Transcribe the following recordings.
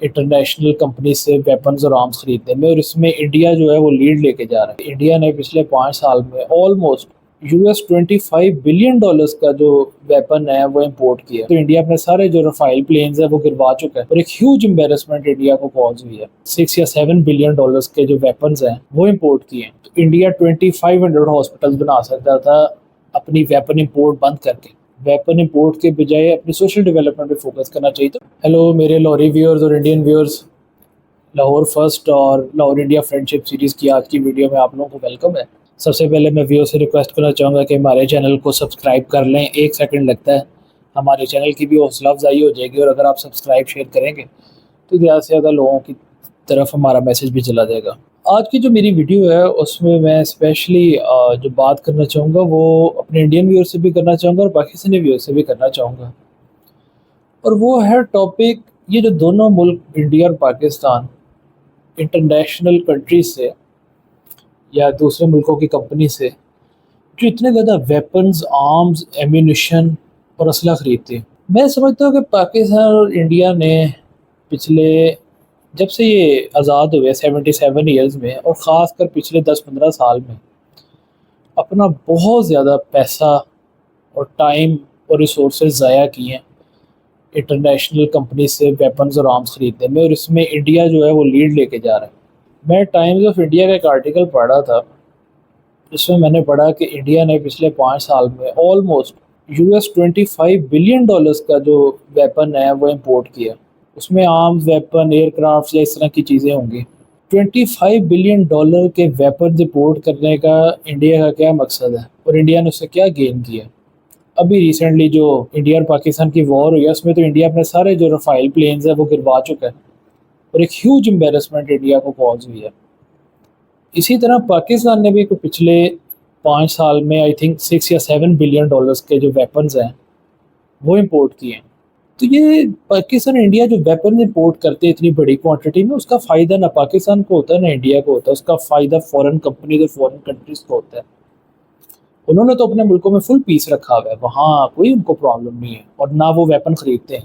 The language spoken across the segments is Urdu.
انٹرنیشنل کمپنی سے ویپنز اور آرمز خریدنے میں، اور اس میں انڈیا جو ہے وہ لیڈ لے کے جا رہا ہے۔ انڈیا نے پچھلے 5 سال میں آلموسٹ $25 بلین کا جو ویپن ہے وہ امپورٹ کیا، تو انڈیا اپنے سارے جو رفائل پلینز ہیں وہ گروا چکا ہے، اور ایک ہیوج امبیرسمنٹ انڈیا کو کاز ہوئی ہے۔ $6 یا $7 بلین کے جو ویپنز ہیں وہ امپورٹ کیے ہیں، تو انڈیا 2500 ہاسپٹل بنا سکتا تھا اپنی ویپن امپورٹ بند کر کے۔ ویپن امپورٹ کے بجائے اپنی سوشل ڈیولپمنٹ پہ فوکس کرنا چاہیے۔ تو ہیلو میرے لاہوری ویورز اور انڈین ویورز، لاہور فرسٹ اور لاہور انڈیا فرینڈشپ سیریز کی آج کی ویڈیو میں آپ لوگوں کو ویلکم ہے۔ سب سے پہلے میں ویور سے ریکویسٹ کرنا چاہوں گا کہ ہمارے چینل کو سبسکرائب کر لیں، 1 سیکنڈ لگتا ہے، ہمارے چینل کی بھی حوصلہ افزائی ہو جائے گی، اور اگر آپ سبسکرائب شیئر کریں گے تو زیادہ سے زیادہ لوگوں کی طرف ہمارا میسج بھی چلا جائے گا۔ آج کی جو میری ویڈیو ہے اس میں میں اسپیشلی جو بات کرنا چاہوں گا وہ اپنے انڈین ویور سے بھی کرنا چاہوں گا اور پاکستانی ویور سے بھی کرنا چاہوں گا، اور وہ ہے ٹاپک یہ جو دونوں ملک انڈیا اور پاکستان انٹرنیشنل کنٹریز سے یا دوسرے ملکوں کی کمپنی سے جو اتنے زیادہ ویپنز، آرمز، ایمونیشن اور اسلحہ خریدتے ہیں۔ میں سمجھتا ہوں کہ پاکستان اور انڈیا نے پچھلے جب سے یہ آزاد ہوئے 77 ایئرز میں، اور خاص کر پچھلے 10-15 سال میں، اپنا بہت زیادہ پیسہ اور ٹائم اور ریسورسز ضائع کیے ہیں انٹرنیشنل کمپنی سے ویپنز اور آرمز خریدنے میں، اور اس میں انڈیا جو ہے وہ لیڈ لے کے جا رہا ہے۔ میں ٹائمز آف انڈیا کا ایک آرٹیکل پڑھا تھا، اس میں نے پڑھا کہ انڈیا نے پچھلے 5 سال میں آلموسٹ $25 بلین کا جو ویپن ہے وہ امپورٹ کیا، اس میں آرمز، ویپن، ایئر کرافٹ یا اس طرح کی چیزیں ہوں گی۔ $25 بلین کے ویپن امپورٹ کرنے کا انڈیا کا کیا مقصد ہے، اور انڈیا نے اس سے کیا گین کیا؟ ابھی ریسنٹلی جو انڈیا اور پاکستان کی وار ہوئی ہے اس میں تو انڈیا اپنے سارے جو رفائل پلینز ہیں وہ گروا چکا ہے، اور ایک ہیوج امبیرسمنٹ انڈیا کو کاز ہوئی ہے۔ اسی طرح پاکستان نے بھی پچھلے 5 سال میں آئی تھنک $6 یا $7 بلین کے جو ویپنز ہیں وہ امپورٹ کیے ہیں۔ تو یہ پاکستان اور انڈیا جو ویپن امپورٹ کرتے ہیں اتنی بڑی کوانٹٹی میں، اس کا فائدہ نہ پاکستان کو ہوتا ہے نہ انڈیا کو ہوتا ہے، اس کا فائدہ فورن کمپنیز اور فورن کنٹریز کو ہوتا ہے۔ انہوں نے تو اپنے ملکوں میں فل پیس رکھا ہوا ہے، وہاں کوئی ان کو پرابلم نہیں ہے، اور نہ وہ ویپن خریدتے ہیں۔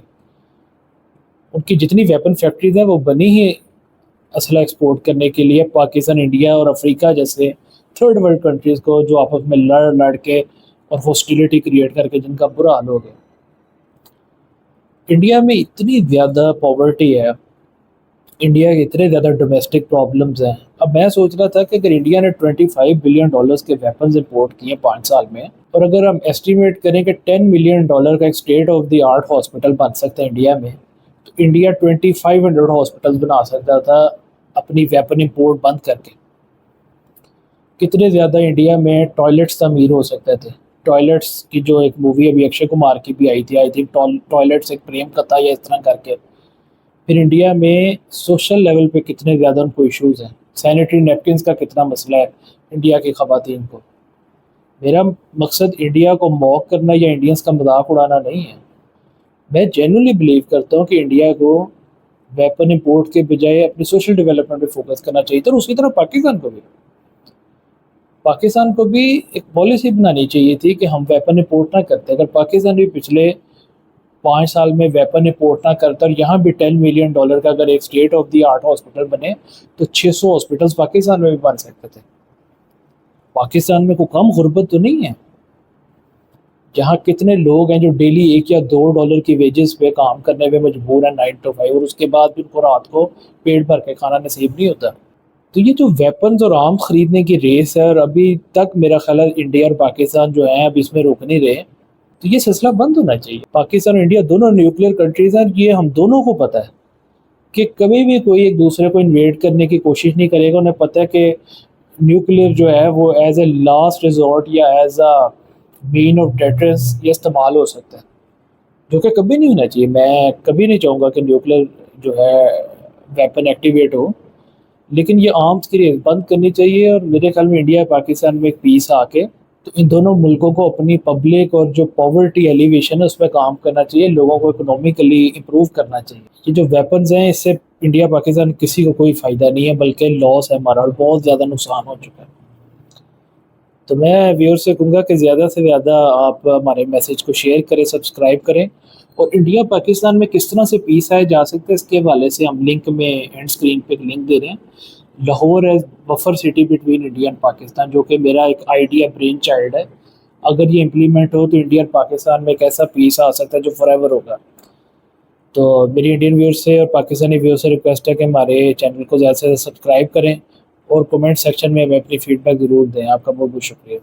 ان کی جتنی ویپن فیکٹریز ہیں وہ بنی ہی اسلحہ ایکسپورٹ کرنے کے لیے پاکستان، انڈیا اور افریقہ جیسے تھرڈ ورلڈ کنٹریز کو، جو آپس میں لڑ کے اور ہاسٹیلٹی کریٹ کر کے جن کا برا حال ہو گیا۔ انڈیا میں اتنی زیادہ پاورٹی ہے، انڈیا کے اتنے زیادہ ڈومیسٹک پرابلمز ہیں۔ اب میں سوچ رہا تھا کہ اگر انڈیا نے $25 بلین کے ویپنز امپورٹ کیے 5 سال میں، اور اگر ہم ایسٹیمیٹ کریں کہ $10 ملین کا ایک state of the art hospital بن سکتا ہے انڈیا میں، تو انڈیا 2500 ہاسپٹل بنا سکتا تھا اپنی ویپن امپورٹ بند کر کے۔ کتنے زیادہ انڈیا میں ٹوائلٹس تعمیر ہو سکتے تھے۔ ٹوائلٹس کی جو ایک مووی ابھی اکشے کمار کی بھی آئی تھی، آئی تھنک ٹوائلٹس ایک پریم کتھا یا اس طرح کر کے۔ پھر انڈیا میں سوشل لیول پہ کتنے زیادہ ان کو ایشوز ہیں، سینیٹری نیپکنز کا کتنا مسئلہ ہے انڈیا کی خواتین کو۔ میرا مقصد انڈیا کو موک کرنا یا انڈینس کا مذاق اڑانا نہیں ہے۔ میں جینولی بلیو کرتا ہوں کہ انڈیا کو ویپن امپورٹ کے بجائے اپنی سوشل ڈیولپمنٹ پہ فوکس کرنا چاہیے تھا، اور اسی طرح پاکستان کو بھی ایک پالیسی بنانی چاہیے تھی کہ ہم ویپن امپورٹ نہ کرتے۔ اگر پاکستان بھی پچھلے 5 سال میں ویپن امپورٹ نہ کرتا، اور یہاں بھی $10 ملین کا اگر ایک state of the art hospital بنے تو 600 ہاسپٹلس پاکستان میں بھی بن سکتے تھے۔ پاکستان میں کوئی کم غربت تو نہیں ہے، جہاں کتنے لوگ ہیں جو ڈیلی $1 یا $2 کی ویجز پہ کام کرنے پہ مجبور ہیں 9 to 5، اور اس کے بعد بھی ان کو رات کو پیٹ بھر کے کھانا نصیب نہیں ہوتا۔ تو یہ جو ویپنز اور آرمز خریدنے کی ریس ہے، اور ابھی تک میرا خیال ہے انڈیا اور پاکستان جو ہیں اب اس میں رک نہیں رہے، تو یہ سلسلہ بند ہونا چاہیے۔ پاکستان اور انڈیا دونوں نیوکلیئر کنٹریز ہیں، یہ ہم دونوں کو پتہ ہے کہ کبھی بھی کوئی ایک دوسرے کو انویڈ کرنے کی کوشش نہیں کرے گا۔ انہیں پتہ ہے کہ نیوکلیئر جو ہے وہ ایز اے لاسٹ ریزورٹ یا as a mean of deterrence یہ استعمال ہو سکتا ہے، جو کہ کبھی نہیں ہونا چاہیے۔ میں کبھی نہیں چاہوں گا کہ نیوکلیئر جو ہے ویپن ایکٹیویٹ ہو، لیکن یہ آرمز کی ریس بند کرنی چاہیے۔ اور میرے خیال میں انڈیا پاکستان میں ایک پیس آ کے تو ان دونوں ملکوں کو اپنی پبلک اور جو پاورٹی ایلیویشن ہے اس پہ کام کرنا چاہیے، لوگوں کو اکنومیکلی امپروو کرنا چاہیے۔ یہ جو ویپنز ہیں اس سے انڈیا پاکستان کسی کو کوئی فائدہ نہیں ہے، بلکہ لاس ہے ہمارا، اور بہت زیادہ نقصان ہو چکا ہے۔ تو میں ویور سے کہوں گا کہ زیادہ سے زیادہ آپ ہمارے میسیج کو شیئر کریں، سبسکرائب کریں، اور انڈیا پاکستان میں کس طرح سے پیس آئے جا سکتے ہیں، اس کے حوالے سے ہم لنک میں اینڈ اسکرین پہ لنک دے رہے ہیں، Lahore as buffer city between India and Pakistan, جو کہ میرا ایک آئیڈیا برین چائلڈ ہے. اگر یہ امپلیمنٹ ہو تو انڈیا اور پاکستان میں ایک ایسا پیس آ سکتا ہے جو فار ایور ہوگا. تو میری انڈین ویور سے اور پاکستانی ویور سے ریکویسٹ ہے کہ ہمارے چینل کو زیادہ سے زیادہ سبسکرائب کریں اور کمنٹ سیکشن میں ہمیں اپنی فیڈ بیک ضرور دیں. آپ کا بہت بہت شکریہ.